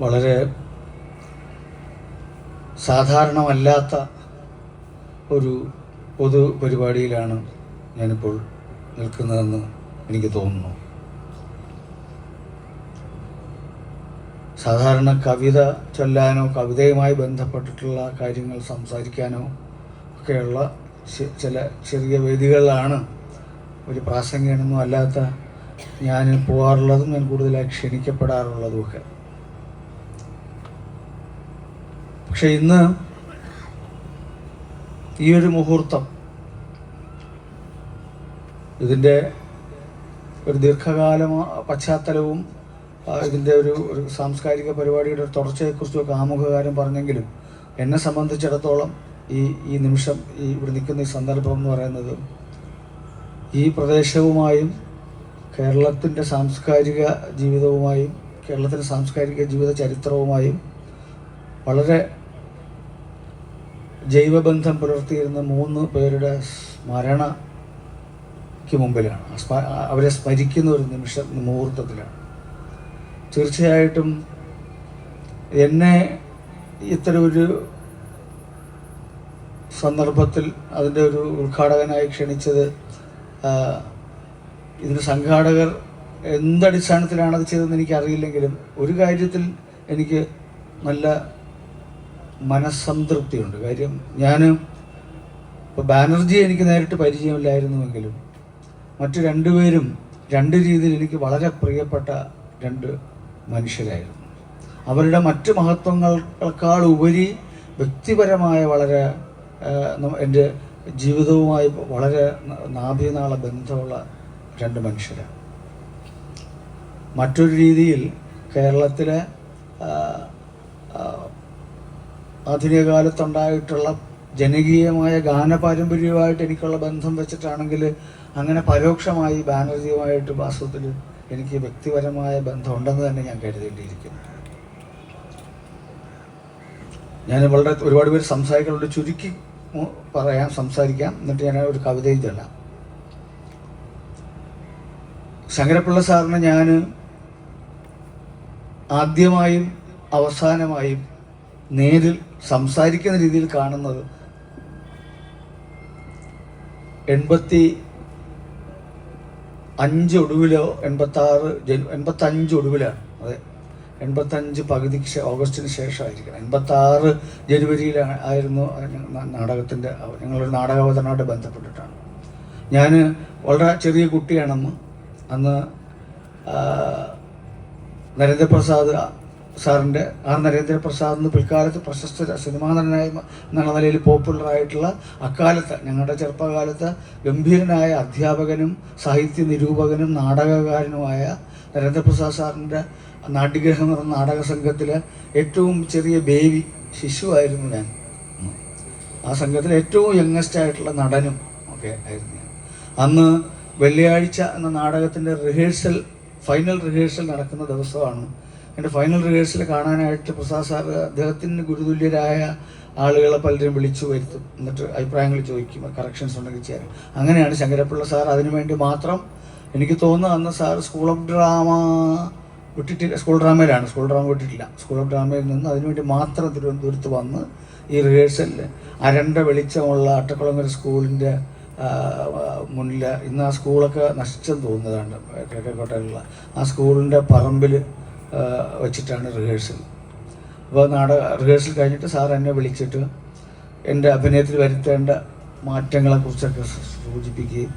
വളരെ സാധാരണമല്ലാത്ത ഒരു പൊതു പരിപാടിയിലാണ് ഞാനിപ്പോൾ നിൽക്കുന്നതെന്ന് എനിക്ക് തോന്നുന്നു. സാധാരണ കവിത ചൊല്ലാനോ കവിതയുമായി ബന്ധപ്പെട്ടിട്ടുള്ള കാര്യങ്ങൾ സംസാരിക്കാനോ ഒക്കെയുള്ള ചില ചെറിയ വേദികളിലാണ് ഒരു പ്രാസംഗികനൊന്നും അല്ലാത്ത ഞാൻ പോകാറുള്ളതും ഞാൻ കൂടുതലായി ക്ഷണിക്കപ്പെടാറുള്ളതുമൊക്കെ. പക്ഷെ ഇന്ന് ഈ ഒരു മുഹൂർത്തം, ഇതിൻ്റെ ഒരു ദീർഘകാല പശ്ചാത്തലവും ഇതിൻ്റെ ഒരു സാംസ്കാരിക പരിപാടിയുടെ തുടർച്ചയെക്കുറിച്ചൊക്കെ ആമുഖകാരം പറഞ്ഞെങ്കിലും എന്നെ സംബന്ധിച്ചിടത്തോളം ഈ നിമിഷം ഇവിടെ നിൽക്കുന്ന ഈ സന്ദർഭം എന്ന് പറയുന്നത് ഈ പ്രദേശവുമായും കേരളത്തിൻ്റെ സാംസ്കാരിക ജീവിതവുമായും കേരളത്തിൻ്റെ സാംസ്കാരിക ജീവിത ചരിത്രവുമായും വളരെ ജൈവബന്ധം പുലർത്തിയിരുന്ന 3 പേരുടെ സ്മരണയ്ക്ക് മുമ്പിലാണ്, അവരെ സ്മരിക്കുന്ന ഒരു മുഹൂർത്തത്തിലാണ്. തീർച്ചയായിട്ടും എന്നെ ഇത്തരം ഒരു സന്ദർഭത്തിൽ അതിൻ്റെ ഒരു ഉദ്ഘാടകനായി ക്ഷണിച്ചത് ഇതിന് സംഘാടകർ എന്തടിസ്ഥാനത്തിലാണ് അത് ചെയ്തതെന്ന് എനിക്കറിയില്ലെങ്കിലും ഒരു കാര്യത്തിൽ എനിക്ക് നല്ല മനസ്സംതൃപ്തിയുണ്ട്. കാര്യം ഞാൻ ഇപ്പോൾ ബാനർജിയെ എനിക്ക് നേരിട്ട് പരിചയമില്ലായിരുന്നുവെങ്കിലും മറ്റു 2 പേരും 2 രീതിയിൽ എനിക്ക് വളരെ പ്രിയപ്പെട്ട 2 മനുഷ്യരായിരുന്നു. അവരുടെ മറ്റ് മഹത്വങ്ങളെക്കാൾ ഉപരി വ്യക്തിപരമായ വളരെ എൻ്റെ ജീവിതവുമായി വളരെ നാഭീനാള ബന്ധമുള്ള 2 മനുഷ്യരാണ്. മറ്റൊരു രീതിയിൽ കേരളത്തിലെ ആധുനിക കാലത്തുണ്ടായിട്ടുള്ള ജനകീയമായ ഗാനപാരമ്പര്യവുമായിട്ട് എനിക്കുള്ള ബന്ധം വെച്ചിട്ടാണെങ്കിൽ അങ്ങനെ പരോക്ഷമായി ബാനർജിയുമായിട്ട് വാസ്തവത്തിൽ എനിക്ക് വ്യക്തിപരമായ ബന്ധമുണ്ടെന്ന് തന്നെ ഞാൻ കരുതേണ്ടിയിരിക്കുന്നു. ഞാൻ ഒരുപാട് പേര് സംസാരിക്കാനുണ്ട്, ചുരുക്കി സംസാരിക്കാം, എന്നിട്ട് ഞാൻ ഒരു കവിതയും ചൊല്ലാം. ശങ്കരപ്പിള്ള സാറിനെ ഞാൻ ആദ്യമായും അവസാനമായും നേരിൽ സംസാരിക്കുന്ന രീതിയിൽ കാണുന്നത് 85 ഒടുവിലോ 85 ഒടുവിലാണ്. അതെ, 85 പകുതിക്ക് ഓഗസ്റ്റിന് ശേഷമായിരിക്കണം. 86 ജനുവരിയിലാണ് ആയിരുന്നു നാടകത്തിൻ്റെ ഞങ്ങളൊരു നാടകാവതരണമായിട്ട് ബന്ധപ്പെട്ടിട്ടാണ്. ഞാൻ വളരെ ചെറിയ കുട്ടിയാണെന്ന് അന്ന് നരേന്ദ്രപ്രസാദ് സാറിൻ്റെ നരേന്ദ്രപ്രസാദ് എന്ന് പിൽക്കാലത്ത് പ്രശസ്ത സിനിമാ നടനായി എന്നുള്ള നിലയിൽ പോപ്പുലറായിട്ടുള്ള അക്കാലത്ത് ഞങ്ങളുടെ ചെറുപ്പകാലത്ത് ഗംഭീരനായ അധ്യാപകനും സാഹിത്യ നിരൂപകനും നാടകകാരനുമായ നരേന്ദ്രപ്രസാദ് സാറിൻ്റെ നാട്യഗ്രഹം എന്ന നാടക സംഘത്തിലെ ഏറ്റവും ചെറിയ ബേബി ശിശുവായിരുന്നു ഞാൻ. ആ സംഘത്തിലെ ഏറ്റവും യങ്ങസ്റ്റ് ആയിട്ടുള്ള നടനും ഒക്കെ ആയിരുന്നു ഞാൻ. അന്ന് വെള്ളിയാഴ്ച എന്ന നാടകത്തിൻ്റെ ഫൈനൽ റിഹേഴ്സൽ നടക്കുന്ന ദിവസമാണ്. എൻ്റെ ഫൈനൽ റിഹേഴ്സൽ കാണാനായിട്ട് പ്രസാദ് സാർ അദ്ദേഹത്തിന് ഗുരുതുല്യരായ ആളുകളെ പലരും വിളിച്ചു വരുത്തും, എന്നിട്ട് അഭിപ്രായങ്ങൾ ചോദിക്കും, കറക്ഷൻസ് ഉണ്ടെങ്കിൽ ചെയ്യാൻ. അങ്ങനെയാണ് ശങ്കരപ്പിള്ള സാർ അതിനുവേണ്ടി മാത്രം, എനിക്ക് തോന്നുന്നു അന്ന് സാർ സ്കൂൾ ഓഫ് ഡ്രാമ വിട്ടിട്ടില്ല, സ്കൂൾ ഡ്രാമ വിട്ടിട്ടില്ല. സ്കൂൾ ഓഫ് ഡ്രാമയിൽ നിന്ന് അതിനുവേണ്ടി മാത്രം തിരുവനന്തപുരത്ത് വന്ന് ഈ റിഹേഴ്സലിൽ അരണ്ട വെളിച്ചമുള്ള അട്ടക്കുളങ്ങര സ്കൂളിൻ്റെ മുന്നിൽ, ഇന്ന് ആ സ്കൂളൊക്കെ നശിച്ചെന്ന് തോന്നുന്നതാണ്, കിഴക്കേക്കോട്ടയിലുള്ള ആ സ്കൂളിൻ്റെ പറമ്പിൽ വെച്ചിട്ടാണ് റിഹേഴ്സൽ. അപ്പോൾ റിഹേഴ്സൽ കഴിഞ്ഞിട്ട് സാർ എന്നെ വിളിച്ചിട്ട് എൻ്റെ അഭിനയത്തിൽ വരുത്തേണ്ട മാറ്റങ്ങളെക്കുറിച്ചൊക്കെ സൂചിപ്പിക്കുകയും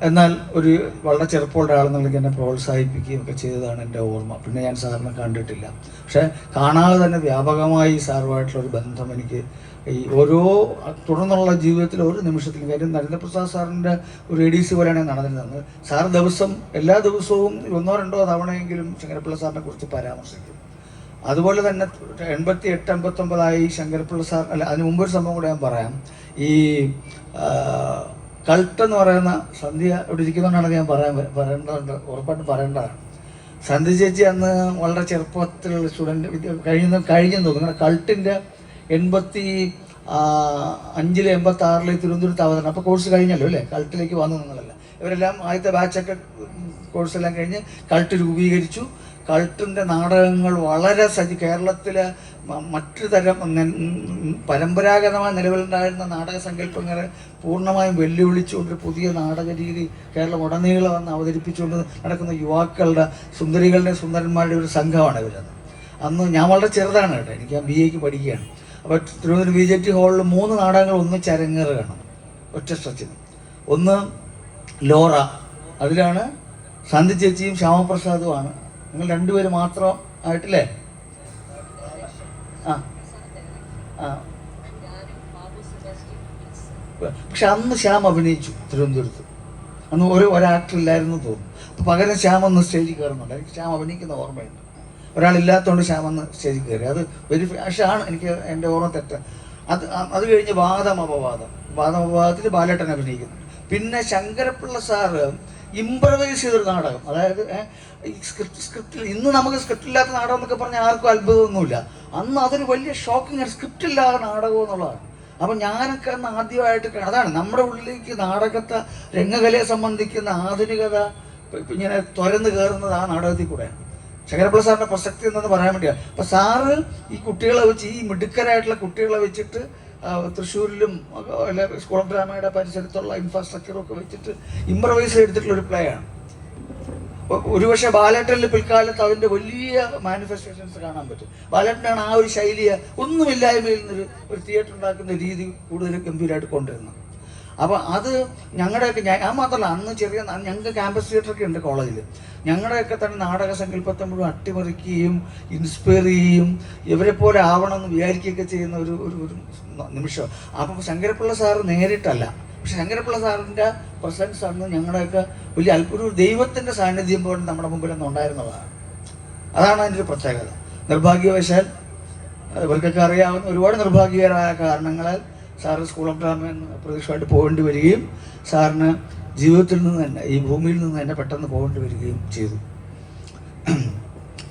എന്നാൽ ഒരു വളരെ ചെറുപ്പമുള്ള ആളെന്നുണ്ടെങ്കിൽ എന്നെ പ്രോത്സാഹിപ്പിക്കുകയും ഒക്കെ ചെയ്തതാണ് എൻ്റെ ഓർമ്മ. പിന്നെ ഞാൻ സാറിനെ കണ്ടിട്ടില്ല, പക്ഷേ കാണാതെ തന്നെ വ്യാപകമായി സാറുമായിട്ടുള്ളൊരു ബന്ധം എനിക്ക് ഈ തുടർന്നുള്ള ജീവിതത്തിൽ ഒരു നിമിഷത്തിലും. കാര്യം നരേന്ദ്രപ്രസാദ് സാറിൻ്റെ ഒരു ADC പോലെയാണ് നടന്നിരുന്നത്. സാർ എല്ലാ ദിവസവും 1-2 തവണയെങ്കിലും ശങ്കരപ്പിള്ള സാറിനെ കുറിച്ച് പരാമർശിക്കും. അതുപോലെ തന്നെ 88-89 ശങ്കരപ്പിള്ള സാർ, അല്ല അതിന് മുമ്പൊരു സംഭവം കൂടെ ഞാൻ പറയാം. ഈ കൾട്ട് എന്ന് പറയുന്ന സന്ധ്യ ഇവിടെ ഇരിക്കുന്നതുകൊണ്ടാണ് ഞാൻ പറയേണ്ടതുണ്ട്, ഉറപ്പായിട്ടും പറയേണ്ടതാണ്. സന്ധ്യ ചേച്ചി അന്ന് വളരെ ചെറുപ്പത്തിലുള്ള സ്റ്റുഡൻറ്റ് കഴിഞ്ഞെന്ന് തോന്നുന്നു. കൾട്ടിൻ്റെ 85-86 തിരുവനന്തപുരത്ത് അവതരണം. അപ്പോൾ കോഴ്സ് കഴിഞ്ഞല്ലോ അല്ലേ, കൾട്ടിലേക്ക് വന്നു നിങ്ങളല്ല. ഇവരെല്ലാം ആദ്യത്തെ ബാച്ചൊക്കെ കോഴ്സെല്ലാം കഴിഞ്ഞ് കൾട്ട് രൂപീകരിച്ചു. കൾട്ടിൻ്റെ നാടകങ്ങൾ വളരെ കേരളത്തിലെ മറ്റു തരം പരമ്പരാഗതമായി നിലവിലുണ്ടായിരുന്ന നാടക സങ്കല്പങ്ങളെ പൂർണ്ണമായും വെല്ലുവിളിച്ചുകൊണ്ട് പുതിയ നാടക രീതി കേരളം ഉടനീളം വന്ന് അവതരിപ്പിച്ചുകൊണ്ട് നടക്കുന്ന യുവാക്കളുടെ സുന്ദരികളുടെ സുന്ദരന്മാരുടെ ഒരു സംഘമാണ് ഇവരത്. അന്ന് ഞാൻ വളരെ ചെറുതാണ് കേട്ടോ, എനിക്ക് ഞാൻ BA പഠിക്കുകയാണ്. അപ്പോൾ തിരുവനന്തപുരം VJT ഹാളിൽ 3 നാടകങ്ങൾ ഒന്നിച്ച് അരങ്ങേറുകയാണ് ഒറ്റ സ്ട്രെച്ചിന്. ഒന്ന് ലോറ, അതിലാണ് സന്ധി ചേച്ചിയും ശ്യാമപ്രസാദുമാണ്. നിങ്ങൾ 2 പേര് മാത്രം ആയിട്ടില്ലേ? ആ ആ പക്ഷെ അന്ന് ശ്യാം അഭിനയിച്ചു തിരുവനന്തപുരത്ത്. അന്ന് ഒരു ആക്ടർ ഇല്ലായിരുന്നു തോന്നുന്നു. അപ്പോൾ പകരം ശ്യാം ഒന്ന് സ്റ്റേജിൽ കയറുന്നുണ്ട്. എനിക്ക് ശ്യാം അഭിനയിക്കുന്ന ഓർമ്മയുണ്ട്. ഒരാളില്ലാത്തതുകൊണ്ട് ശ്യാം അന്ന് സ്റ്റേജിൽ കയറി. അത് പക്ഷാണ് എനിക്ക് എൻ്റെ ഓർമ്മ തെറ്റ. അത് കഴിഞ്ഞ് വാദമപവാദത്തിൽ ബാലേട്ടൻ അഭിനയിക്കുന്നു. പിന്നെ ശങ്കരപ്പിള്ള സാറ് ഇംപ്രവൈസ് ചെയ്തൊരു നാടകം, അതായത് ഈ സ്ക്രിപ്റ്റിൽ ഇന്ന് നമുക്ക് സ്ക്രിപ്റ്റില്ലാത്ത നാടകം എന്നൊക്കെ പറഞ്ഞാൽ ആർക്കും അത്ഭുതമൊന്നുമില്ല. അന്ന് അതൊരു വലിയ ഷോക്കിങ് ആണ്, സ്ക്രിപ്റ്റില്ലാത്ത നാടകം എന്നുള്ളതാണ്. അപ്പം ഞാനൊക്കെ അന്ന് ആദ്യമായിട്ട് അതാണ് നമ്മുടെ ഉള്ളിലേക്ക് നാടകത്തെ രംഗകലയെ സംബന്ധിക്കുന്ന ആധുനികത ഇങ്ങനെ തുരന്ന് കയറുന്നത് ആ നാടകത്തിൽ കൂടെയാണ്. ശങ്കരപ്പിള്ള സാറിൻ്റെ പ്രസക്തി എന്തെന്ന് പറയാൻ വേണ്ടിയാണ്. അപ്പം സാറ് ഈ കുട്ടികളെ വെച്ച്, ഈ മിടുക്കരായിട്ടുള്ള കുട്ടികളെ വെച്ചിട്ട് തൃശ്ശൂരിലും അല്ലെ സ്കൂൾ ഓഫ് ഡ്രാമയുടെ പരിസരത്തുള്ള ഇൻഫ്രാസ്ട്രക്ചറൊക്കെ വെച്ചിട്ട് ഇംപ്രവൈസ് എടുത്തിട്ടുള്ള ഒരു പ്ലേ ആണ്. ഒരുപക്ഷെ ബാലേട്ടനിൽ പിൽക്കാലത്ത് അതിൻ്റെ വലിയ മാനിഫെസ്റ്റേഷൻസ് കാണാൻ പറ്റും. ബാലേട്ടനാണ് ആ ഒരു ശൈലിയെ ഒന്നുമില്ലായ്മയിൽ നിന്നൊരു തിയേറ്റർ ഉണ്ടാക്കുന്ന രീതി കൂടുതൽ ഗംഭീരമായിട്ട് കൊണ്ടുവരുന്നത്. അപ്പോൾ അത് ഞങ്ങളുടെയൊക്കെ ഞാൻ മാത്രമല്ല, അന്ന് ഞങ്ങൾക്ക് ക്യാമ്പസ് തിയേറ്ററൊക്കെ ഉണ്ട് കോളേജിൽ. ഞങ്ങളുടെയൊക്കെ തന്നെ നാടക സങ്കല്പത്തെ മുഴുവൻ അട്ടിമറിക്കുകയും ഇൻസ്പയർ ചെയ്യുകയും ഇവരെ പോലെ ആവണമെന്ന് വിചാരിക്കുകയൊക്കെ ചെയ്യുന്ന ഒരു നിമിഷം. അപ്പം ശങ്കരപ്പിള്ള സാറ് നേരിട്ടല്ല, പക്ഷെ ശങ്കരപ്പിള്ള സാറിൻ്റെ പ്രസൻസ് അന്ന് ഞങ്ങളുടെയൊക്കെ വലിയ ഒരു ദൈവത്തിൻ്റെ സാന്നിധ്യം പോലെ നമ്മുടെ മുമ്പിൽ ഒന്ന് ഉണ്ടായിരുന്നതാണ്. അതാണ് അതിൻ്റെ ഒരു പ്രത്യേകത. നിർഭാഗ്യവശാൽ ഇവർക്കൊക്കെ അറിയാവുന്ന ഒരുപാട് നിർഭാഗ്യകരമായ കാരണങ്ങളാൽ സാറ് സ്കൂൾ ഓഫ് ഡ്രാമ പ്രതീക്ഷമായിട്ട് പോകേണ്ടി വരികയും സാറിന് ജീവിതത്തിൽ നിന്ന് തന്നെ, ഈ ഭൂമിയിൽ നിന്ന് തന്നെ പെട്ടെന്ന് പോകേണ്ടി വരികയും ചെയ്തു.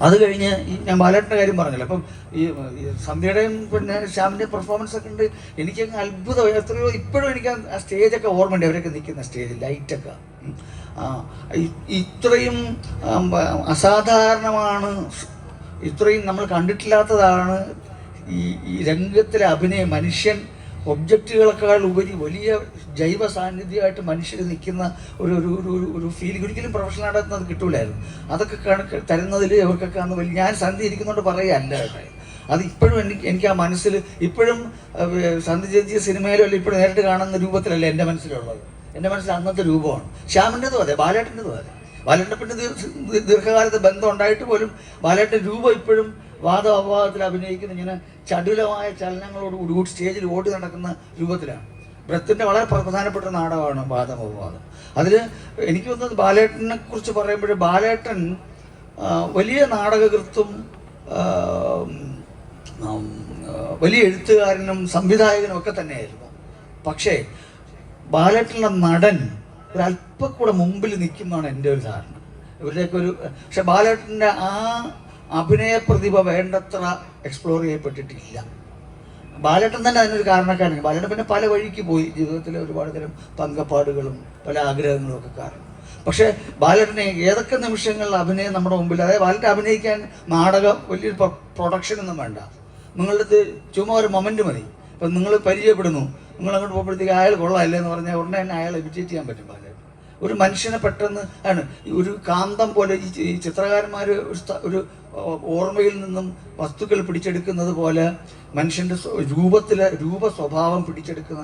അത് കഴിഞ്ഞ് ഞാൻ ബാലേട്ടൻ്റെ കാര്യം പറഞ്ഞല്ലോ. അപ്പം ഈ സന്ധ്യയുടെയും പിന്നെ ശ്യാമിൻ്റെയും പെർഫോമൻസ് ഒക്കെ ഉണ്ട്. എനിക്കങ്ങ് അത്ഭുതം, എത്രയോ ഇപ്പോഴും എനിക്ക് ആ സ്റ്റേജൊക്കെ ഓർമ്മയുണ്ട്. അവരൊക്കെ നിൽക്കുന്ന സ്റ്റേജ് ലൈറ്റൊക്കെ ഇത്രയും അസാധാരണമാണ്, ഇത്രയും നമ്മൾ കണ്ടിട്ടില്ലാത്തതാണ് ഈ രംഗത്തിലെ അഭിനയം. മനുഷ്യൻ ഒബ്ജക്റ്റുകളെക്കാൾ ഉപരി വലിയ ജൈവ സാന്നിധ്യമായിട്ട് മനുഷ്യർ നിൽക്കുന്ന ഒരു ഫീലിംഗ് ഒരിക്കലും പ്രൊഫഷണൽ നടത്തുന്നത് കിട്ടൂലായിരുന്നു. അതൊക്കെ തരുന്നതിൽ ഇവർക്കൊക്കെ അന്ന് വലിയ, ഞാൻ സന്ധി ഇരിക്കുന്നതുകൊണ്ട് പറയുകയല്ല കേട്ടോ, അത് ഇപ്പോഴും എനിക്ക് ആ മനസ്സിൽ ഇപ്പോഴും സന്ധി ചേച്ചിയ സിനിമയിലും അല്ല ഇപ്പോഴും നേരിട്ട് കാണുന്ന രൂപത്തിലല്ല എൻ്റെ മനസ്സിലുള്ളത്. എൻ്റെ മനസ്സിൽ അന്നത്തെ രൂപമാണ്. ശ്യാമിൻ്റെതും അതെ, ബാലേട്ടൻ്റെതും അതെ. ബാലേട്ടനെ പിന്നെ ദീർഘകാലത്ത് ബന്ധം ഉണ്ടായിട്ട് പോലും ബാലേട്ടൻ്റെ രൂപം ഇപ്പോഴും വാദം അഭിനയിക്കുന്ന ഇങ്ങനെ ചടുലമായ ചലനങ്ങളോടുകൂടി സ്റ്റേജിൽ ഓടി നടക്കുന്ന രൂപത്തിലാണ്. ബ്രത്തിൻ്റെ വളരെ പ്രധാനപ്പെട്ട നാടകമാണ് വാദം. അതിൽ എനിക്ക് തോന്നുന്നത് ബാലേട്ടനെ കുറിച്ച് പറയുമ്പോൾ ബാലേട്ടൻ വലിയ നാടകകൃത്തും വലിയ എഴുത്തുകാരനും സംവിധായകനും ഒക്കെ തന്നെയായിരുന്നു. പക്ഷേ ബാലേട്ടൻ്റെ നടൻ ഒരല്പം കൂടെ മുമ്പിൽ നിൽക്കുന്നതാണ് എൻ്റെ ഒരു ധാരണ. ഇവരുടെയൊക്കെ പക്ഷെ ബാലേട്ടൻ്റെ ആ അഭിനയ പ്രതിഭ വേണ്ടത്ര എക്സ്പ്ലോർ ചെയ്യപ്പെട്ടിട്ടില്ല. ബാലേട്ടൻ തന്നെ അതിനൊരു കാരണക്കാരനാണ്. ബാലേട്ടൻ പിന്നെ പല വഴിക്ക് പോയി, ജീവിതത്തിലെ ഒരുപാട് തരം പങ്കപ്പാടുകളും പല ആഗ്രഹങ്ങളും ഒക്കെ കാരണം. പക്ഷേ ബാലേട്ടനെ ഏതൊക്കെ നിമിഷങ്ങളിൽ അഭിനയം നമ്മുടെ മുമ്പിൽ, അതായത് ബാലേട്ടൻ അഭിനയിക്കാൻ നാടകം വലിയൊരു പ്രൊഡക്ഷനൊന്നും വേണ്ട. നിങ്ങളുടെ അടുത്ത് ചുമ്മാ ഒരു മൊമെൻറ്റ് മതി. ഇപ്പം നിങ്ങൾ പരിചയപ്പെടുന്നു, നിങ്ങൾ അങ്ങോട്ട് പോകുമ്പോഴത്തേക്ക് അയാൾ കൊള്ളാമല്ലേ എന്ന് പറഞ്ഞാൽ ഉടനെ തന്നെ അയാളെ ഇമിറ്റേറ്റ് ചെയ്യാൻ പറ്റും. ബാലേട്ടൻ ഒരു മനുഷ്യനെ പെട്ടെന്ന് ആണ് ഒരു കാന്തം പോലെ ഈ ചിത്രകാരന്മാർ ഒരു ഓർമ്മയിൽ നിന്നും വസ്തുക്കൾ പിടിച്ചെടുക്കുന്നത് പോലെ മനുഷ്യൻ്റെ രൂപ സ്വഭാവം പിടിച്ചെടുക്കുന്ന.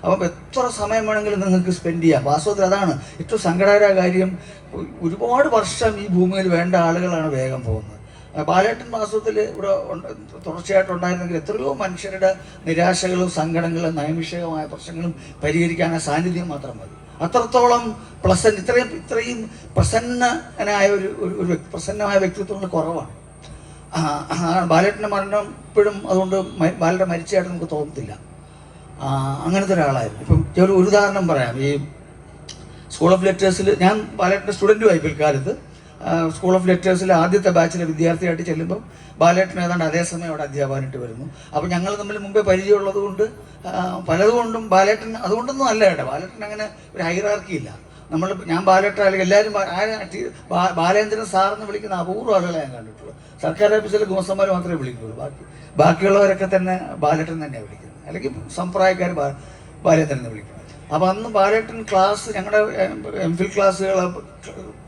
അപ്പം എത്ര സമയം വേണമെങ്കിലും നിങ്ങൾക്ക് സ്പെൻഡ് ചെയ്യാം. വാസ്തവത്തിൽ അതാണ് ഏറ്റവും സങ്കടകരമായ കാര്യം. ഒരുപാട് വർഷം ഈ ഭൂമിയിൽ വേണ്ട ആളുകളാണ് വേഗം പോകുന്നത്. ബാലേട്ടൻ വാസ്തവത്തിൽ ഇവിടെ തുടർച്ചയായിട്ടുണ്ടായിരുന്നെങ്കിൽ എത്രയോ മനുഷ്യരുടെ നിരാശകളും സങ്കടങ്ങളും നൈമിഷികമായ പ്രശ്നങ്ങളും പരിഹരിക്കാൻ ആ സാന്നിധ്യം മാത്രം മതി. അത്രത്തോളം ഇത്രയും പ്രസന്നനായ ഒരു പ്രസന്നമായ വ്യക്തിത്വങ്ങൾ കുറവാണ്. ബാലേട്ടൻ്റെ മരണം ഇപ്പോഴും അതുകൊണ്ട് ബാലേട്ടൻ മരിച്ചതായിട്ട് നമുക്ക് തോന്നത്തില്ല. അങ്ങനത്തെ ഒരാളായിരുന്നു. ഇപ്പം ഒരു ഉദാഹരണം പറയാം. ഈ സ്കൂൾ ഓഫ് ലെറ്റേഴ്സിൽ ഞാൻ ബാലേട്ടൻ്റെ സ്റ്റുഡൻറ്റുമായി പിൽക്കാലത്ത് സ്കൂൾ ഓഫ് ലെറ്റേഴ്സിൽ ആദ്യത്തെ ബാച്ചിലെ വിദ്യാർത്ഥിയായിട്ട് ചെല്ലുമ്പം ബാലേട്ടൻ ഏതാണ്ട് അതേസമയം അവിടെ അധ്യാപകനായിട്ട് വരുന്നു. അപ്പോൾ ഞങ്ങൾ തമ്മിൽ മുമ്പേ പരിചയമുള്ളത് കൊണ്ട് പലതുകൊണ്ടും ബാലേട്ടൻ അതുകൊണ്ടൊന്നും അല്ല കേട്ടോ, ബാലേട്ടൻ അങ്ങനെ ഒരു ഹൈറാർക്കി ഇല്ല. ഞാൻ ബാലേട്ടൻ എല്ലാവരും ബാലേന്ദ്രൻ സാറെന്ന് വിളിക്കുന്ന അപൂർവ ആളുകളെ ഞാൻ കണ്ടിട്ടുള്ളൂ. സർക്കാർ ഓഫീസിലെ ഗോസന്മാർ മാത്രമേ വിളിക്കുള്ളൂ. ബാക്കിയുള്ളവരൊക്കെ തന്നെ ബാലേട്ടൻ തന്നെയാണ് വിളിക്കുന്നത്, അല്ലെങ്കിൽ സമ്പ്രദായക്കാർ ബാലേന്ദ്രൻ എന്ന് വിളിക്കുന്നത്. അപ്പോൾ അന്ന് ബാലേട്ടൻ ക്ലാസ്, ഞങ്ങളുടെ MPhil ക്ലാസ്സുകൾ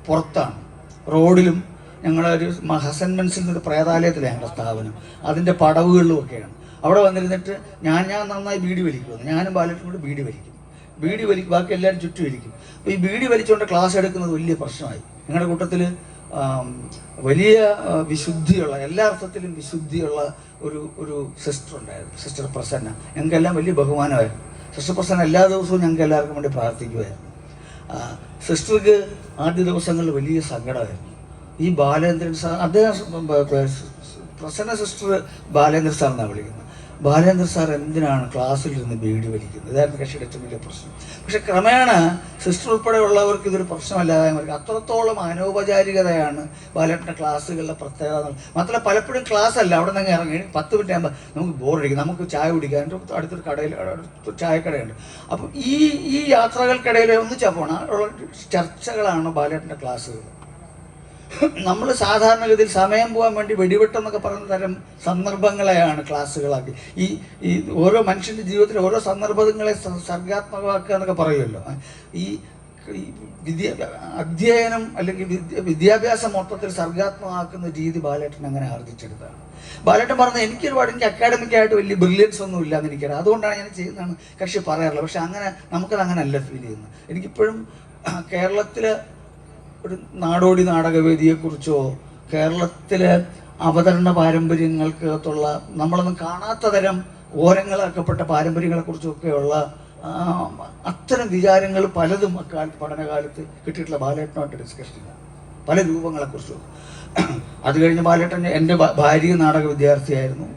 പുറത്താണ്, റോഡിലും. ഞങ്ങളൊരു ഹസൻ മെൻസിൽ നിന്നൊരു പ്രേതാലയത്തിലാണ് ഞങ്ങളുടെ സ്ഥാപനം, അതിൻ്റെ പടവുകളിലും ഒക്കെയാണ്. അവിടെ വന്നിരുന്നിട്ട് ഞാൻ നന്നായി ബീഡി വലിക്കുമെന്ന്, ഞാനും ബാലേട്ടനും കൂടി ബീഡി വലിക്കും, ബാക്കി എല്ലാവരും ചുറ്റും ഇരിക്കും. അപ്പോൾ ഈ ബീഡി വലിച്ചുകൊണ്ട് ക്ലാസ് എടുക്കുന്നത് വലിയ പ്രശ്നമായി. ഞങ്ങളുടെ കൂട്ടത്തിൽ വലിയ വിശുദ്ധിയുള്ള, എല്ലാ അർത്ഥത്തിലും വിശുദ്ധിയുള്ള ഒരു സിസ്റ്റർ ഉണ്ടായിരുന്നു, സിസ്റ്റർ പ്രസന്ന. ഞങ്ങൾക്കെല്ലാം വലിയ ബഹുമാനമായിരുന്നു. സിസ്റ്റർ പ്രസന്ന എല്ലാ ദിവസവും ഞങ്ങൾക്ക് എല്ലാവർക്കും വേണ്ടി പ്രാർത്ഥിക്കുമായിരുന്നു. സിസ്റ്റർക്ക് ആദ്യ ദിവസങ്ങളിൽ വലിയ സങ്കടമായിരുന്നു. ഈ ബാലേന്ദ്രൻ സാർ, അദ്ദേഹം പ്രസന്ന സിസ്റ്റർ ബാലേന്ദ്രൻ സാർ എന്നാണ് വിളിക്കുന്നത്. ബാലേന്ദ്രൻ സാർ എന്തിനാണ് ക്ലാസ്സിലിരുന്ന് ബീഡി വലിക്കുന്നത്? ഇതായിരുന്നു കക്ഷിയുടെ ഏറ്റവും വലിയ പ്രശ്നം. പക്ഷെ ക്രമേണ സിസ്റ്റർ ഉൾപ്പെടെയുള്ളവർക്ക് ഇതൊരു പ്രശ്നമല്ലാതെ വരും. അത്രത്തോളം അനൗപചാരികതയാണ് ബാലേട്ടൻ്റെ ക്ലാസ്സുകളിലെ പ്രത്യേകത. മാത്രമല്ല പലപ്പോഴും ക്ലാസ് അല്ല, അവിടെ നിന്ന് ഇറങ്ങി 10 മിനിറ്റ് ആകുമ്പോൾ നമുക്ക് ബോറടിക്കും, നമുക്ക് ചായ കുടിക്കാൻ അടുത്തൊരു കടയിൽ ചായക്കടയുണ്ട്. അപ്പം ഈ യാത്രകൾക്കിടയിൽ ഒന്നിച്ചാൽ പോണ ചർച്ചകളാണ് ബാലേട്ടൻ്റെ ക്ലാസ്സുകൾ. നമ്മൾ സാധാരണഗതിയിൽ സമയം പോകാൻ വേണ്ടി വെടിവെട്ടെന്നൊക്കെ പറയുന്ന തരം സന്ദർഭങ്ങളെയാണ് ക്ലാസ്സുകളാക്കി. ഈ ഓരോ മനുഷ്യൻ്റെ ജീവിതത്തിൽ ഓരോ സന്ദർഭങ്ങളെ സർഗാത്മകമാക്കുക എന്നൊക്കെ പറയുമല്ലോ. ഈ അധ്യയനം അല്ലെങ്കിൽ വിദ്യാഭ്യാസം മൊത്തത്തിൽ സർഗാത്മകമാക്കുന്ന രീതി ബാലേട്ടൻ അങ്ങനെ ആർജിച്ചെടുത്താണ്. ബാലേട്ടൻ പറഞ്ഞത് എനിക്ക് അക്കാഡമിക്കായിട്ട് വലിയ ബ്രില്യൻസ് ഒന്നും ഇല്ലാന്ന് എനിക്കറിയാം, അതുകൊണ്ടാണ് ഞാൻ ചെയ്യുന്നതാണ് കക്ഷി പറയാറുള്ളത്. പക്ഷെ നമുക്കത് അങ്ങനെ അല്ല ഫീൽ ചെയ്യുന്നത്. എനിക്കിപ്പോഴും കേരളത്തിലെ ഒരു നാടോടി നാടകവേദിയെക്കുറിച്ചോ കേരളത്തിലെ അവതരണ പാരമ്പര്യങ്ങൾക്കകത്തുള്ള നമ്മളൊന്നും കാണാത്ത തരം ഓരങ്ങളാക്കപ്പെട്ട പാരമ്പര്യങ്ങളെക്കുറിച്ചൊക്കെയുള്ള അത്തരം വിചാരങ്ങൾ പലതും പഠനകാലത്ത് കിട്ടിയിട്ടുള്ള ബാലേട്ടനുമായിട്ട് ഡിസ്കഷൻ ചെയ്യാം, പല രൂപങ്ങളെക്കുറിച്ചും. അത് കഴിഞ്ഞ് ബാലേട്ടൻ എൻ്റെ ഭാര്യ നാടക വിദ്യാർത്ഥിയായിരുന്നു,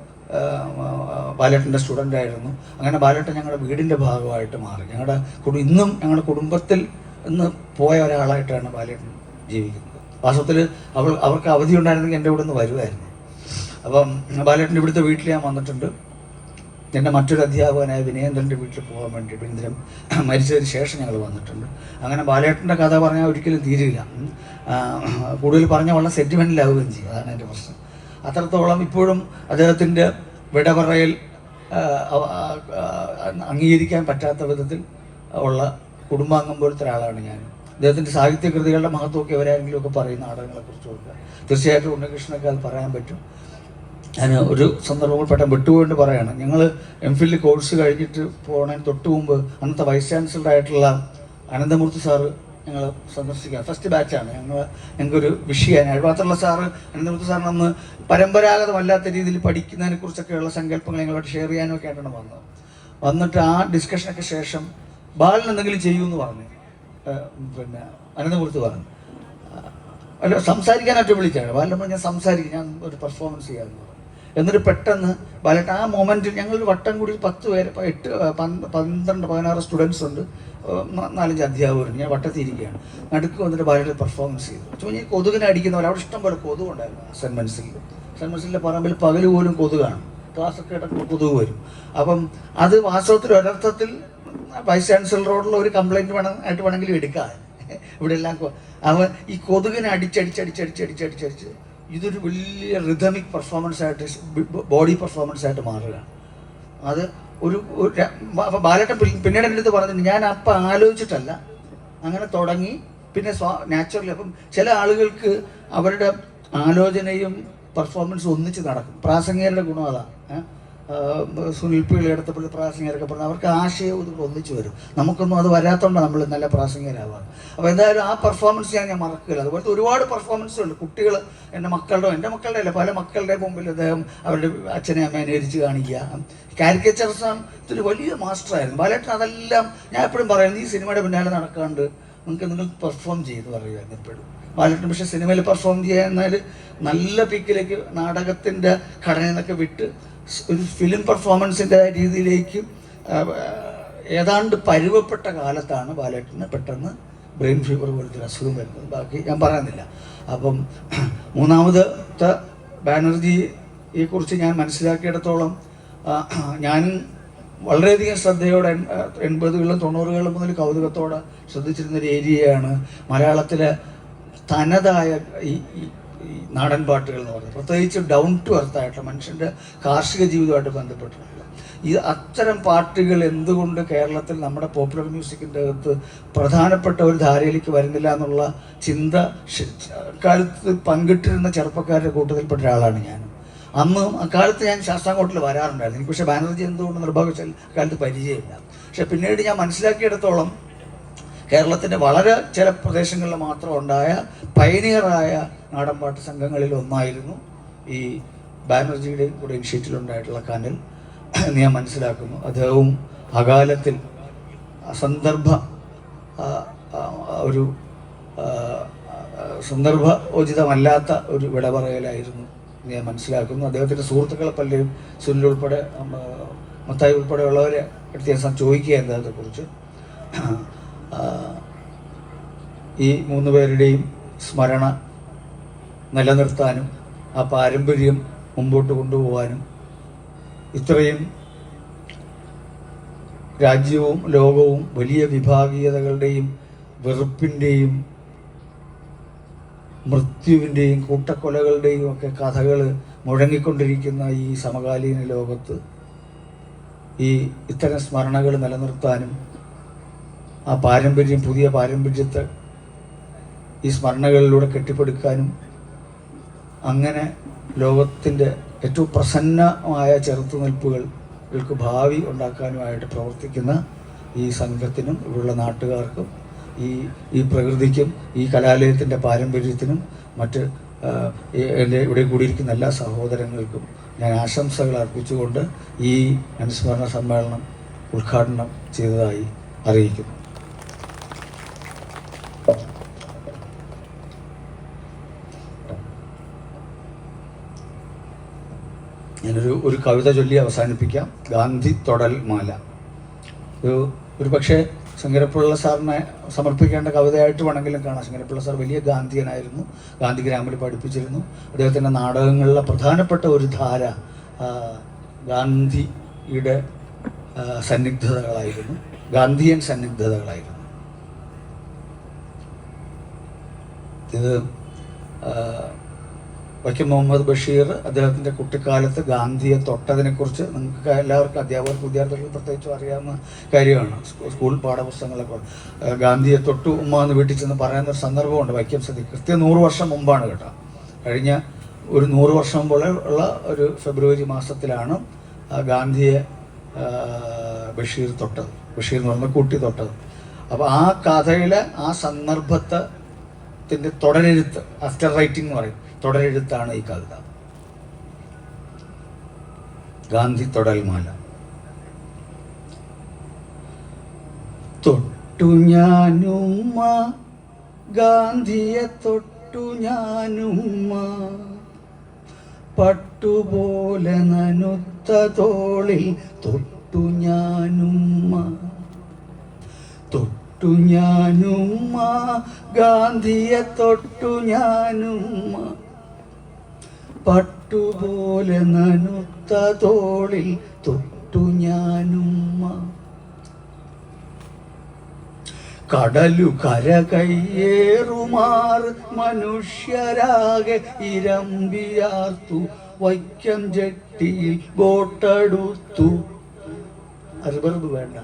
ബാലേട്ടൻ്റെ സ്റ്റുഡൻ്റ് ആയിരുന്നു. അങ്ങനെ ബാലേട്ടൻ ഞങ്ങളുടെ വീടിൻ്റെ ഭാഗമായിട്ട് മാറി. ഇന്നും ഞങ്ങളുടെ കുടുംബത്തിൽ ഇന്ന് പോയ ഒരാളായിട്ടാണ് ബാലേട്ടൻ ജീവിക്കുന്നത്. വാസ്തവത്തിൽ അവർക്ക് അവധി ഉണ്ടായിരുന്നെങ്കിൽ എൻ്റെ ഇവിടെ നിന്ന് വരുമായിരുന്നു. അപ്പം ബാലേട്ടൻ്റെ ഇവിടുത്തെ വീട്ടിൽ ഞാൻ വന്നിട്ടുണ്ട്. എൻ്റെ മറ്റൊരു അധ്യാപകനായ വിനയേന്ദ്രൻ്റെ വീട്ടിൽ പോകാൻ വേണ്ടി വിനേന്ദ്രൻ മരിച്ചതിന് ശേഷം ഞങ്ങൾ വന്നിട്ടുണ്ട്. അങ്ങനെ ബാലേട്ടൻ്റെ കഥ പറഞ്ഞാൽ ഒരിക്കലും തീരില്ല, കൂടുതൽ പറഞ്ഞാൽ വളരെ സെൻറ്റിമെൻ്റലാവുകയും ചെയ്യും. അതാണ് എൻ്റെ പ്രശ്നം. അത്രത്തോളം ഇപ്പോഴും അദ്ദേഹത്തിൻ്റെ വിടപറയൽ അംഗീകരിക്കാൻ പറ്റാത്ത വിധത്തിൽ ഉള്ള കുടുംബാംഗം പോലത്തെ ഒരാളാണ് ഞാൻ. അദ്ദേഹത്തിൻ്റെ സാഹിത്യകൃതികളുടെ മഹത്വമൊക്കെ എവരാരെങ്കിലും ഒക്കെ പറയും, നാടകങ്ങളെക്കുറിച്ചൊക്കെ. തീർച്ചയായിട്ടും ഉണ്ണികൃഷ്ണനൊക്കെ അത് പറയാൻ പറ്റും. ഞാൻ ഒരു സന്ദർഭങ്ങൾ പെട്ടെന്ന് വിട്ടുപോയിട്ട് പറയുകയാണ്. ഞങ്ങൾ MPhil കോഴ്സ് കഴിഞ്ഞിട്ട് പോണതിന് തൊട്ട് മുമ്പ് അന്നത്തെ വൈസ് ചാൻസലറായിട്ടുള്ള അനന്തമൂർത്തി സാറ് ഞങ്ങൾ സന്ദർശിക്കുക. ഫസ്റ്റ് ബാച്ചാണ് ഞങ്ങൾക്കൊരു വിഷയമാണ്. മാത്രമല്ല സാറ് അനന്തമൂർത്തി സാറിന് അന്ന് പരമ്പരാഗതമല്ലാത്ത രീതിയിൽ പഠിക്കുന്നതിനെ കുറിച്ചൊക്കെയുള്ള സങ്കല്പങ്ങൾ ഞങ്ങളോട് ഷെയർ ചെയ്യാനും ഒക്കെ ആയിട്ടാണ് വന്നിട്ട് ആ ഡിസ്കഷനൊക്കെ ശേഷം ബാലൻ എന്തെങ്കിലും ചെയ്യുമെന്ന് പറഞ്ഞു. പിന്നെ അനന്തമൂർത്തി പറഞ്ഞു, അല്ല സംസാരിക്കാനായിട്ട് വിളിച്ചാണ്. ബാലൻ പറഞ്ഞു ഞാൻ സംസാരിക്കും, ഞാൻ ഒരു പെർഫോമൻസ് ചെയ്യാമെന്ന് പറഞ്ഞു. എന്നിട്ട് പെട്ടെന്ന് ബാലേട്ടൻ ആ മൊമെൻറ്റിൽ ഞങ്ങളൊരു വട്ടം കൂടി 10 പേര് 12-16 സ്റ്റുഡൻസ് ഉണ്ട്, 4-5 അധ്യാപകരുണ്ട്. ഞാൻ വട്ടത്തിരിക്കുകയാണ്. നടുക്ക് വന്നിട്ട് ബാലേട്ടൻ പെർഫോമൻസ് ചെയ്തു. ഈ കൊതുകിനെ അടിക്കുന്ന പോലെ അവിടെ ഇഷ്ടം പോലെ കൊതുകുണ്ടായിരുന്നു. സെൻറ്റ് മെൻസിലെ പറമ്പിൽ പകൽ പോലും കൊതുകാണ്, ക്ലാസ്സൊക്കെ ഇടയ്ക്ക് കൊതുക് വരും. അപ്പം അത് വാസ്തവത്തിൽ ഒരർത്ഥത്തിൽ വൈസ് ചാൻസലറോടുള്ള ഒരു കംപ്ലൈൻറ്റ് വേണമെങ്കിലും എടുക്കാം. ഇവിടെ എല്ലാം അവൻ ഈ കൊതുകിനെ അടിച്ചടിച്ച് ഇതൊരു വലിയ റിതമിക് പെർഫോമൻസ് ആയിട്ട്, ബോഡി പെർഫോമൻസ് ആയിട്ട് മാറുകയാണ്. അത് ബാലേട്ടൻ പിന്നീട് എൻ്റെ അടുത്ത് പറഞ്ഞിട്ടുണ്ട്, ഞാൻ അപ്പം ആലോചിച്ചിട്ടല്ല, അങ്ങനെ തുടങ്ങി. പിന്നെ നാച്ചുറലി. അപ്പം ചില ആളുകൾക്ക് അവരുടെ ആലോചനയും പെർഫോമൻസും ഒന്നിച്ച് നടക്കും. പ്രാസംഗികരുടെ ഗുണം അതാണ്. സുനിൽ പിള്ളി എടുത്തപ്പോൾ പ്രാസംഗികരൊക്കെ പറഞ്ഞാൽ അവർക്ക് ആശയവും ഇതൊക്കെ ഒന്നിച്ച് വരും. നമുക്കൊന്നും അത് വരാത്തതുകൊണ്ടാണ് നമ്മൾ നല്ല പ്രാസംഗികരാവാറ്. അപ്പോൾ എന്തായാലും ആ പെർഫോമൻസ് ഞാൻ മറക്കില്ല. അതുപോലത്തെ ഒരുപാട് പെർഫോമൻസ് ഉണ്ട്. കുട്ടികൾ എൻ്റെ മക്കളുടെ അല്ല, പല മക്കളുടെ മുമ്പിൽ അദ്ദേഹം അവരുടെ അച്ഛനെ അമ്മേനെ എരിച്ച് കാണിക്കുക. കാരിക്കേച്ചർസ് വലിയ മാസ്റ്ററായിരുന്നു ബാലേട്ടൻ. അതെല്ലാം ഞാൻ എപ്പോഴും പറയുന്നത്, ഈ സിനിമയുടെ പിന്നാലെ നടക്കാണ്ട് നിങ്ങൾ പെർഫോം ചെയ്ത് പറയുമായിരുന്നു എപ്പോഴും ബാലേട്ടൻ. പക്ഷേ സിനിമയിൽ പെർഫോം ചെയ്യാന്നാൽ നല്ല പീക്കിലേക്ക് നാടകത്തിൻ്റെ ഘടനയിൽ നിന്നൊക്കെ വിട്ട് ഒരു ഫിലിം പെർഫോമൻസിൻ്റെ രീതിയിലേക്ക് ഏതാണ്ട് പരുവപ്പെട്ട കാലത്താണ് ബാലേട്ടന് പെട്ടെന്ന് ബ്രെയിൻ ഫീവർ പോലത്തെ ഒരു അസുഖം വരുന്നത്. ബാക്കി ഞാൻ പറയുന്നില്ല. അപ്പം മൂന്നാമത്തെ ബാനർജിയെക്കുറിച്ച് ഞാൻ മനസ്സിലാക്കിയിടത്തോളം, ഞാനും വളരെയധികം ശ്രദ്ധയോടെ 80കളിലും 90കളിലും മുതൽ കൗതുകത്തോടെ ശ്രദ്ധിച്ചിരുന്നൊരു ഏരിയയാണ് മലയാളത്തിലെ തനതായ ഈ നാടൻ പാട്ടുകൾ എന്ന് പറയുന്നത്. പ്രത്യേകിച്ച് ഡൗൺ ടു എർത്ത് ആയിട്ടുള്ള മനുഷ്യൻ്റെ കാർഷിക ജീവിതമായിട്ട് ബന്ധപ്പെട്ടിട്ടുള്ള അത്തരം പാട്ടുകൾ എന്തുകൊണ്ട് കേരളത്തിൽ നമ്മുടെ പോപ്പുലർ മ്യൂസിക്കിൻ്റെ അകത്ത് പ്രധാനപ്പെട്ട ഒരു ധാരയിലേക്ക് വരുന്നില്ല എന്നുള്ള ചിന്ത കാലത്ത് പങ്കിട്ടിരുന്ന ചെറുപ്പക്കാരുടെ കൂട്ടത്തിൽപ്പെട്ട ഒരാളാണ് ഞാൻ. അക്കാലത്ത് ഞാൻ ശാസ്താംകോട്ടിൽ വരാറുണ്ടായിരുന്നു. എനിക്ക് പക്ഷേ ബാനർജി എന്തുകൊണ്ട് നിർഭാഗ്യവശാൽ അക്കാലത്ത് പരിചയമില്ല. പക്ഷെ പിന്നീട് ഞാൻ മനസ്സിലാക്കിയിടത്തോളം കേരളത്തിൻ്റെ വളരെ ചില പ്രദേശങ്ങളിൽ മാത്രം ഉണ്ടായ പയനിയറായ നാടൻപാട്ട് സംഘങ്ങളിൽ ഒന്നായിരുന്നു ഈ ബാനർജിയുടെയും കൂടെ ഇനിഷ്യേറ്റീവിലുണ്ടായിട്ടുള്ള കനൽ എന്ന് ഞാൻ മനസ്സിലാക്കുന്നു. അദ്ദേഹവും അകാലത്തിൽ സന്ദർഭോചിതമല്ലാത്ത ഒരു വിട പറയലായിരുന്നു ഞാൻ മനസ്സിലാക്കുന്നു. അദ്ദേഹത്തിൻ്റെ സുഹൃത്തുക്കളെ പലരും സുനിൽ ഉൾപ്പെടെ മത്തായി ഉൾപ്പെടെയുള്ളവരെ അടുത്ത ചോദിക്കുക എന്നതിനെക്കുറിച്ച്. ഈ 3 പേരുടെയും സ്മരണ നിലനിർത്താനും ആ പാരമ്പര്യം മുമ്പോട്ട് കൊണ്ടുപോകാനും ഇത്രയും രാജ്യവും ലോകവും വലിയ വിഭാഗീയതകളുടെയും വെറുപ്പിൻ്റെയും മൃത്യുവിൻ്റെയും കൂട്ടക്കൊലകളുടെയും ഒക്കെ കഥകൾ മുഴങ്ങിക്കൊണ്ടിരിക്കുന്ന ഈ സമകാലീന ലോകത്ത് ഇത്തരം സ്മരണകൾ നിലനിർത്താനും ആ പാരമ്പര്യം, പുതിയ പാരമ്പര്യത്തെ ഈ സ്മരണകളിലൂടെ കെട്ടിപ്പടുക്കാനും അങ്ങനെ ലോകത്തിൻ്റെ ഏറ്റവും പ്രസന്നമായ ചെറുത്തുനിൽപ്പുകൾക്ക് ഭാവി ഉണ്ടാക്കാനുമായിട്ട് പ്രവർത്തിക്കുന്ന ഈ സംഘത്തിനും ഇവിടെയുള്ള നാട്ടുകാർക്കും ഈ പ്രകൃതിക്കും ഈ കലാലയത്തിൻ്റെ പാരമ്പര്യത്തിനും മറ്റ് എൻ്റെ ഇവിടെ കൂടിയിരിക്കുന്ന എല്ലാ സഹോദരങ്ങൾക്കും ഞാൻ ആശംസകൾ അർപ്പിച്ചുകൊണ്ട് ഈ അനുസ്മരണ സമ്മേളനം ഉദ്ഘാടനം ചെയ്തതായി അറിയിക്കുന്നു. ഞാനൊരു കവിത ചൊല്ലി അവസാനിപ്പിക്കാം. ഗാന്ധി തൊടൽ മാല. ഒരു പക്ഷേ ശങ്കരപ്പിള്ള സാറിനെ സമർപ്പിക്കേണ്ട കവിതയായിട്ട് വേണമെങ്കിലും കാണാം. ശങ്കരപ്പിള്ള സാർ വലിയ ഗാന്ധിയനായിരുന്നു. ഗാന്ധിഗ്രാമിൽ പഠിപ്പിച്ചിരുന്നു. അദ്ദേഹത്തിൻ്റെ നാടകങ്ങളിലെ പ്രധാനപ്പെട്ട ഒരു ധാര ഗാന്ധിയുടെ സന്നിഗ്ധതകളായിരുന്നു, ഗാന്ധിയൻ സന്നിഗ്ധതകളായിരുന്നു. ഇത് വൈക്കം മുഹമ്മദ് ബഷീർ അദ്ദേഹത്തിൻ്റെ കുട്ടിക്കാലത്ത് ഗാന്ധിയെ തൊട്ടതിനെക്കുറിച്ച് നിങ്ങൾക്ക് എല്ലാവർക്കും അധ്യാപകർക്ക് വിദ്യാർത്ഥികൾക്ക് പ്രത്യേകിച്ചും അറിയാവുന്ന കാര്യമാണ്. സ്കൂൾ പാഠപുസ്തകങ്ങളൊക്കെ ഗാന്ധിയെ തൊട്ടു ഉമ്മ എന്ന് വീട്ടിൽ ചെന്ന് പറയുന്നൊരു സന്ദർഭമുണ്ട് വൈക്കം സതി. കൃത്യം 100 വർഷം മുമ്പാണ് കേട്ടോ. കഴിഞ്ഞ ഒരു 100 വർഷം പോലെ ഉള്ള ഒരു ഫെബ്രുവരി മാസത്തിലാണ് ഗാന്ധിയെ ബഷീർ തൊട്ടത്. ബഷീർ എന്ന് പറഞ്ഞ കുട്ടി തൊട്ടത്. അപ്പോൾ ആ കഥയിലെ ആ സന്ദർഭത്തിൻ്റെ തുടരെഴുത്ത്, ആഫ്റ്റർ റൈറ്റിംഗ് എന്ന് പറയും, തുടരെഴുത്താണ് ഈ കവിത. ഗാന്ധി തൊടൽമാല. തൊട്ടു ഞാനുമ്മ ഗാന്ധിയെ തൊട്ടു ഞാനുമ്മ, പട്ടുപോലെ നനുത്ത തോളിൽ തൊട്ടു ഞാനുമ്മ. തൊട്ടു ഞാനുമ്മ ഗാന്ധിയെ തൊട്ടു ഞാനുമ്മ, പട്ടുപോലെ നനുത്ത തോളിൽ തൊട്ടു ഞാനുമ്മ. കടലു കര കയ്യേറുമാർ മനുഷ്യരാകെ ഇരമ്പിയാർത്തു, വൈക്കം ജെട്ടിയിൽ ബോട്ടെടുത്തു. അത് വേണ്ട.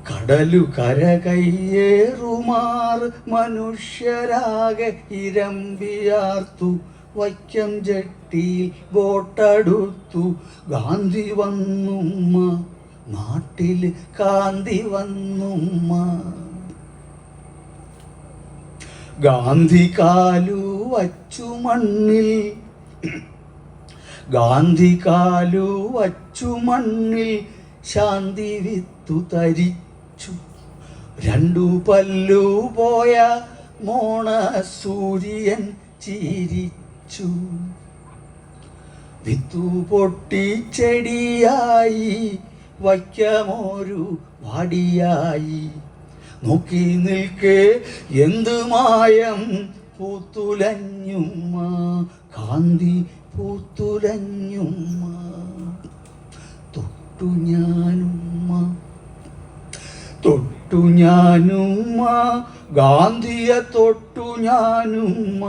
കടലു കര കയ്യേറുമാർ മനുഷ്യരാകെ ഇരമ്പിയാർത്തു, വൈക്കം ജെട്ടിയിൽ ബോട്ടെടുത്തു. ഗാന്ധി വന്നുമ്മ നാട്ടിൽ കാന്തി വന്നുമ്മ. ഗാന്ധി കാലു വച്ചു മണ്ണിൽ, ഗാന്ധി കാലു വച്ചു മണ്ണിൽ ശാന്തി വിത്തു തരിച്ചു. 2 പല്ലു പോയ മോണ സൂര്യൻ ചിരിച്ചു. വിത്തു പൊട്ടി ചെടിയായി വയ്ക്കമൊരു വാടിയായി. നോക്കി നിൽക്കേ എന്ത് മായം പൂത്തുലഞ്ഞുമ്മ, കാന്തി പൂത്തുലഞ്ഞുമ്മ. ഗാന്ധിയെ തൊട്ടു ഞാനുമ്മ,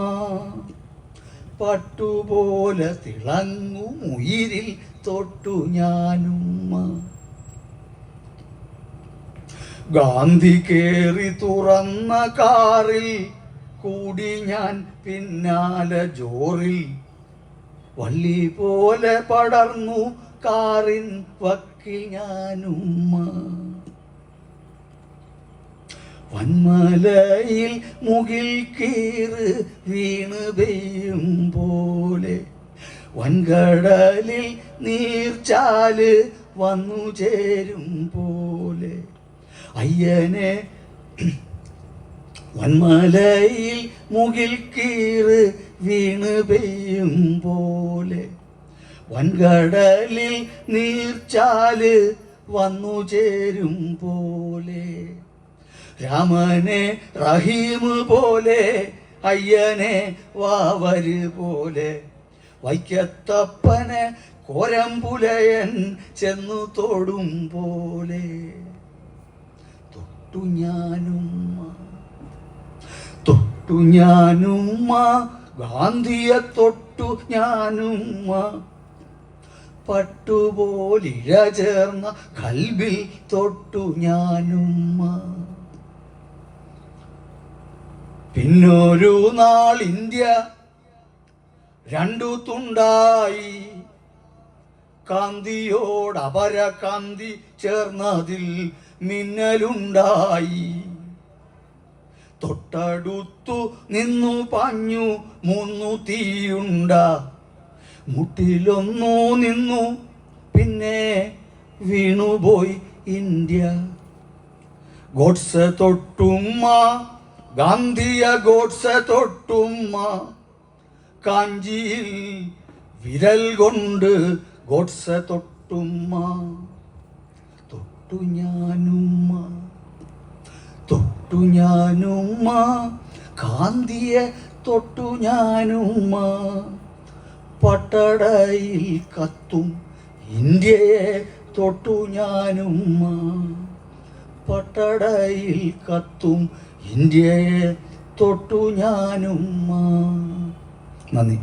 പട്ടുപോലെ തിളങ്ങും ഉയിരിൽ തൊട്ടു ഞാനുമ്മ. ഗാന്ധി കേറി തുറന്ന കാറിൽ കൂടി ഞാൻ പിന്നാലെ ജോറിൽ, വള്ളി പോലെ പടർന്നു കാറിൻ വക്കിൽ ഞാനുമ്മ. വന്മലയിൽ മുകിൽ കീറ് വീണ് പെയ്യും പോലെ, വൻകടലിൽ നീർച്ചാല് വന്നു ചേരും പോലെ, അയ്യനെ വന്മലയിൽ മുകിൽ കീറ് വീണ് പെയ്യും പോലെ, വൻകടലിൽ നീർച്ചാല് വന്നു ചേരും പോലെ, രാമനെ റഹീം പോലെ, അയ്യനെ വാവര് പോലെ, വൈക്കത്തപ്പനെ കോരമ്പുലയൻ ചെന്നു തൊടും പോലെ, തൊട്ടു ഞാനുമ്മ, തൊട്ടു ഞാനുമ്മ, ഗാന്ധിയെ തൊട്ടു ഞാനുമ്മ, പട്ടുപോലിഴ ചേർന്ന കൽബിൽ തൊട്ടു ഞാനുമ്മ. പിന്നൊരു നാൾ ഇന്ത്യ രണ്ടു തുണ്ടായി, കാന്തിയോടപര കാന്തി ചേർന്നതിൽ മിന്നലുണ്ടായി. തൊട്ടടുത്തു നിന്നു പാഞ്ഞു മൂന്നു തീയുണ്ട, മുട്ടിലൊന്നു നിന്നു പിന്നെ വീണുപോയി ഇന്ത്യ. ഗോഡ്സെ തൊട്ടുമ്മ, ഗാന്ധിയ ഗോഡ്സെ തൊട്ടുമ്മ, കാഞ്ചിയിൽ വിരൽ കൊണ്ട് ഗോഡ്സെ തൊട്ടുമ്മ. തൊട്ടു ഞാനുമ്മ, തൊട്ടു ഞാനുമ്മ, ഗാന്ധിയെ തൊട്ടു ഞാനുമ്മ, പട്ടടയിൽ കത്തും ഇന്ത്യയെ തൊട്ടു ഞാനുമ്മ, പട്ടടയിൽ കത്തും ഇന്ത്യയെ തൊട്ടു ഞാനുമ്മ. നന്ദി.